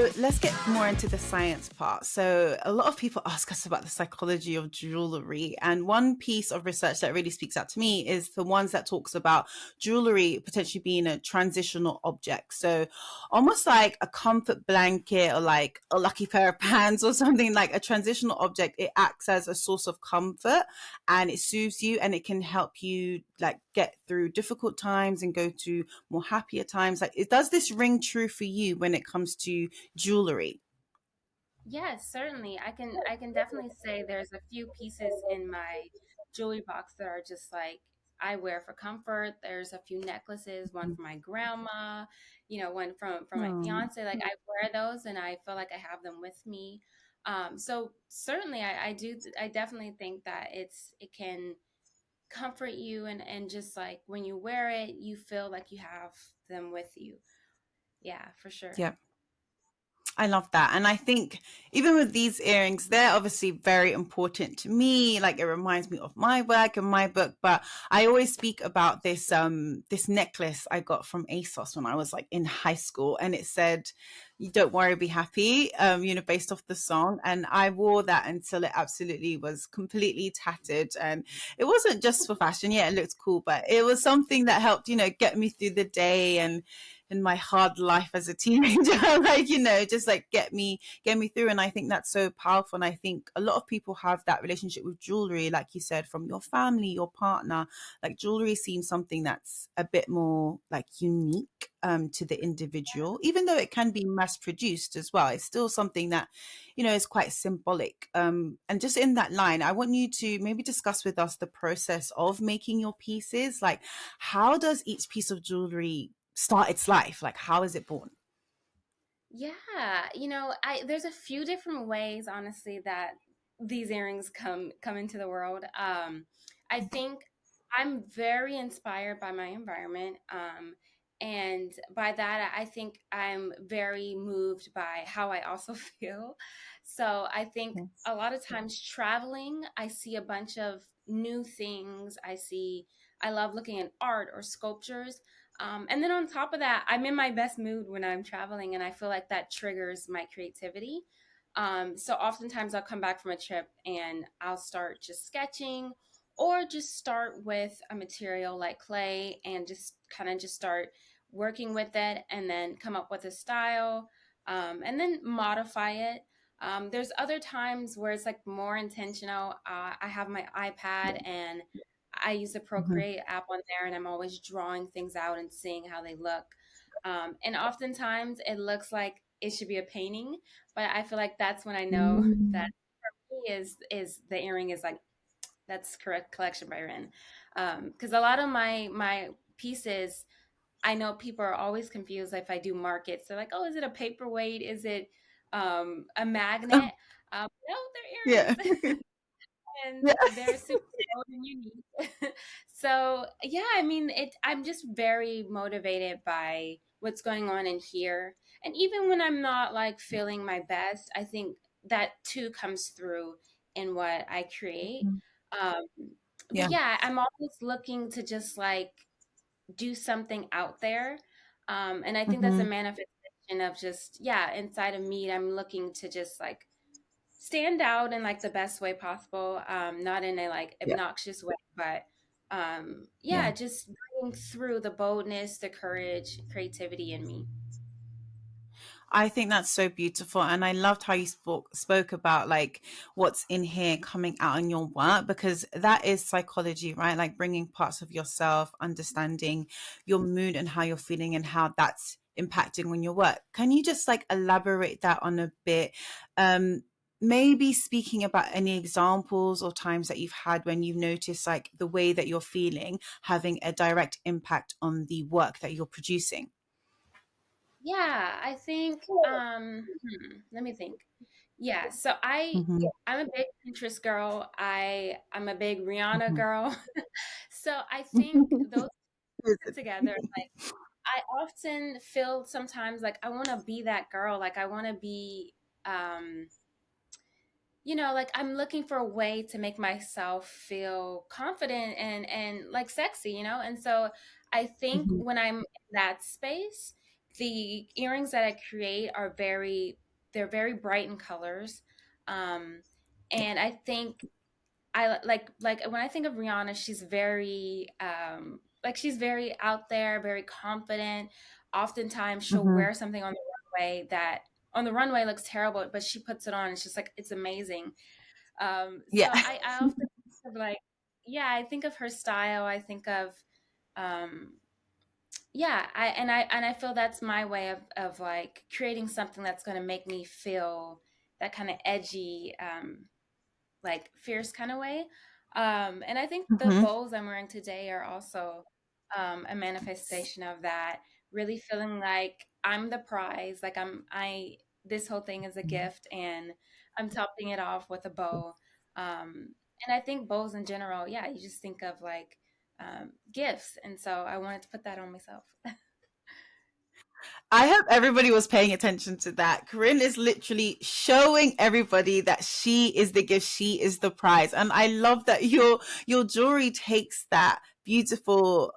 So let's get more into the science part. So a lot of people ask us about the psychology of jewelry. And one piece of research that really speaks out to me is the ones that talks about jewelry potentially being a transitional object. So almost like a comfort blanket or like a lucky pair of pants or something, like a transitional object. It acts as a source of comfort and it soothes you and it can help you like get through difficult times and go to more happier times. Like, does this ring true for you when it comes to jewelry? Yes, certainly. I can definitely say there's a few pieces in my jewelry box that are just like I wear for comfort. There's a few necklaces, one for my grandma, one from my Oh, fiance. Like I wear those and I feel like I have them with me. So certainly I definitely think that it can comfort you and just like when you wear it, you feel like you have them with you. Yeah, for sure. yeah. I love that. And I think even with these earrings, they're obviously very important to me. Like it reminds me of my work and my book. But I always speak about this necklace I got from ASOS when I was like in high school. And it said, "You don't worry, be happy," based off the song. And I wore that until it absolutely was completely tattered. And it wasn't just for fashion. Yeah, it looked cool, but it was something that helped, get me through the day and in my hard life as a teenager, like, just like get me through. And I think that's so powerful. And I think a lot of people have that relationship with jewelry, like you said, from your family, your partner. Like jewelry seems something that's a bit more like unique to the individual, even though it can be mass produced as well. It's still something that, is quite symbolic. And just in that line, I want you to maybe discuss with us the process of making your pieces. Like, how does each piece of jewelry start its life? Like, how is it born? Yeah, I there's a few different ways, honestly, that these earrings come into the world. I think I'm very inspired by my environment, and by that, I think I'm very moved by how I also feel. So I think Yes. a lot of times traveling, I see a bunch of new things. I love looking at art or sculptures. And then on top of that, I'm in my best mood when I'm traveling, and I feel like that triggers my creativity. So oftentimes I'll come back from a trip and I'll start just sketching or just start with a material like clay and just kind of just start working with it and then come up with a style and then modify it. There's other times where it's like more intentional. I have my iPad and I use the Mhm. Procreate app on there, and I'm always drawing things out and seeing how they look. And oftentimes it looks like it should be a painting, but I feel like that's when I know that Mm. for me is the earring is like that's correct collection by Rin. Because a lot of my pieces, I know people are always confused if I do markets. They're like, "Oh, is it a paperweight? Is it a Oh, magnet?" No, they're yeah. earrings. And Yeah. they're super cool and unique. So yeah, I mean, I'm just very motivated by what's going on in here, and even when I'm not like feeling my best, I think that too comes through in what I create. Um, but Yeah. yeah, I'm always looking to just like do something out there, and I think that's a Hmm. manifestation of just yeah, inside of me. I'm looking to just like stand out in like the best way possible, not in a like Yeah. obnoxious way, but yeah, Yeah. just bringing through the boldness, the courage, creativity in me. I think that's so beautiful. And I loved how you spoke about like what's in here coming out in your work, because that is psychology, right? Like bringing parts of yourself, understanding your mood and how you're feeling and how that's impacting on your work. Can you just like elaborate that on a bit? Um, Maybe speaking about any examples or times that you've had when you've noticed like the way that you're feeling having a direct impact on the work that you're producing. Yeah, I think let me think. Yeah, so Hmm. I'm a big Pinterest girl. I'm a big Rihanna Hmm. girl. So I think those together, like I often feel sometimes like I want to be that girl. Like I want to be like I'm looking for a way to make myself feel confident and like sexy. And so I think Hmm. when I'm in that space, the earrings that I create are they're very bright in colors. Um, Yeah. and I think I like when I think of Rihanna, she's very like she's very out there, very confident. Oftentimes she'll Hmm. wear something on the runway that on the runway looks terrible, but she puts it on. It's just like it's amazing. So Yeah. I often think of like, yeah, I think of her style. I think of, um, yeah, I feel that's my way of like creating something that's going to make me feel that kind of edgy, like fierce kind of way. And I think the Hmm. bows I'm wearing today are also a manifestation of that. Really feeling like I'm the prize, like this whole thing is a gift, and I'm topping it off with a bow. Um, and I think bows in general, yeah, you just think of like gifts, and so I wanted to put that on myself. I hope everybody was paying attention to that. Karin is literally showing everybody that she is the gift, she is the prize. And I love that your jewelry takes that beautiful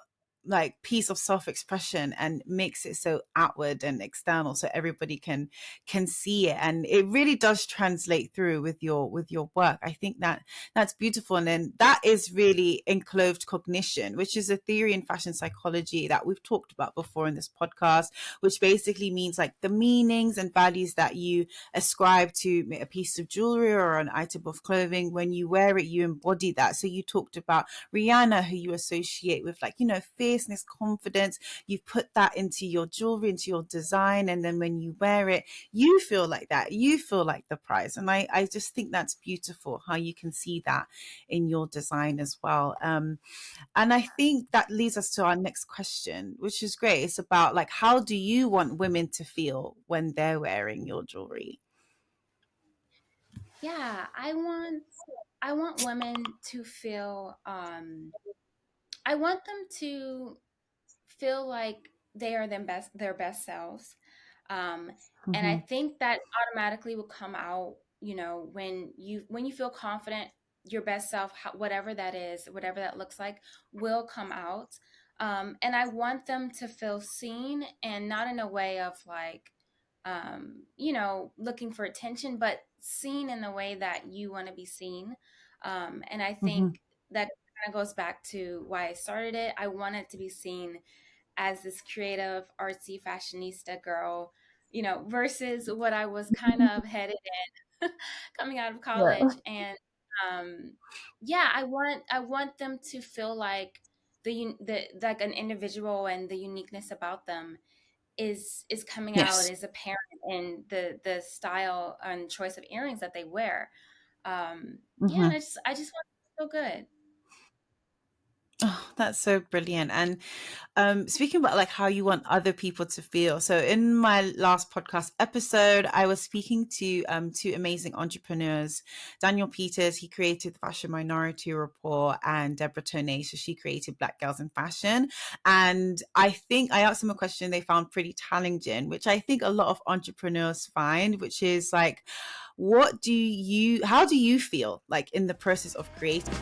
like piece of self-expression and makes it so outward and external so everybody can see it, and it really does translate through with your work. I think that that's beautiful. And then that is really enclosed cognition, which is a theory in fashion psychology that we've talked about before in this podcast, which basically means like the meanings and values that you ascribe to a piece of jewelry or an item of clothing. When you wear it, you embody that. So you talked about Rihanna, who you associate with like, fierceness, confidence. You put that into your jewelry, into your design. And then when you wear it, you feel like that. You feel like the prize. And I just think that's beautiful how you can see that in your design as well. And I think that leads us to our next question, which is great. It's about like, how do you want women to feel when they're wearing your jewelry? Yeah, I want women to feel I want them to feel like they are their best selves. Um, and I Hmm. think that automatically will come out, when you feel confident, your best self, whatever that is, whatever that looks like, will come out. And I want them to feel seen, and not in a way of like, looking for attention, but seen in the way that you want to be seen. And I Hmm. think that kind of goes back to why I started it. I wanted to be seen as this creative, artsy, fashionista girl, versus what I was kind of headed in coming out of Yeah. college. And um, yeah, I want them to feel like the like an individual, and the uniqueness about them is coming out, Yes. is apparent in the style and choice of earrings that they wear. Yeah, and Hmm. I just want them to feel good. Oh, that's so brilliant. And speaking about like how you want other people to feel. So in my last podcast episode, I was speaking to two amazing entrepreneurs. Daniel Peters, he created the Fashion Minority Report, and Deborah Toney, so she created Black Girls in Fashion. And I think I asked them a question they found pretty challenging, which I think a lot of entrepreneurs find, which is like, how do you feel like in the process of creating?